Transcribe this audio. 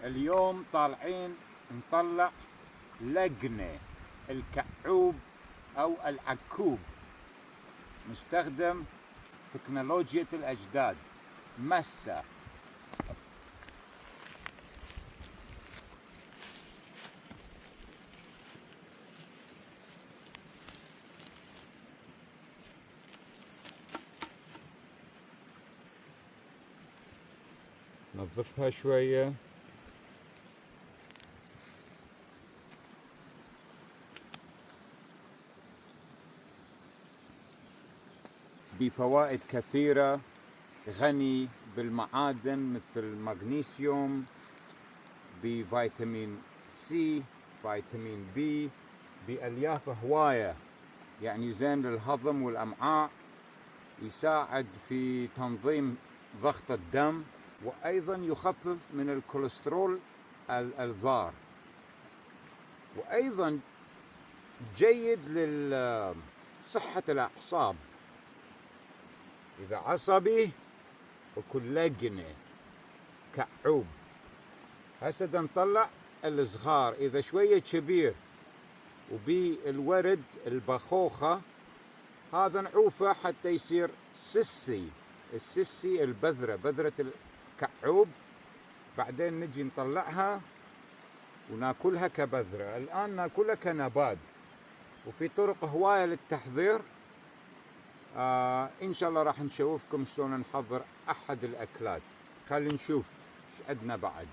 اليوم طالعين نطلع لقنة الكعوب أو العكوب، نستخدم تكنولوجيا الأجداد مسة. نظفها شوية، بفوائد كثيرة، غني بالمعادن مثل المغنيسيوم، بفيتامين سي، فيتامين بي، بألياف هواية، يعني زين للهضم والأمعاء، يساعد في تنظيم ضغط الدم، وأيضا يخفف من الكوليسترول الضار، وأيضا جيد لصحة الأعصاب. إذا عصبي وكل لقنة كعوب. هسه نطلع الصغار، إذا شوية كبير وبالورد البخوخة هذا نعوفه حتى يصير سسي. السسي البذرة، بذرة الكعوب، بعدين نجي نطلعها وناكلها كبذرة. الآن ناكلها كنبات، وفي طرق هواية للتحضير. إن شاء الله راح نشوفكم شلون نحضر أحد الأكلات. خلينا نشوف ايش عندنا بعد.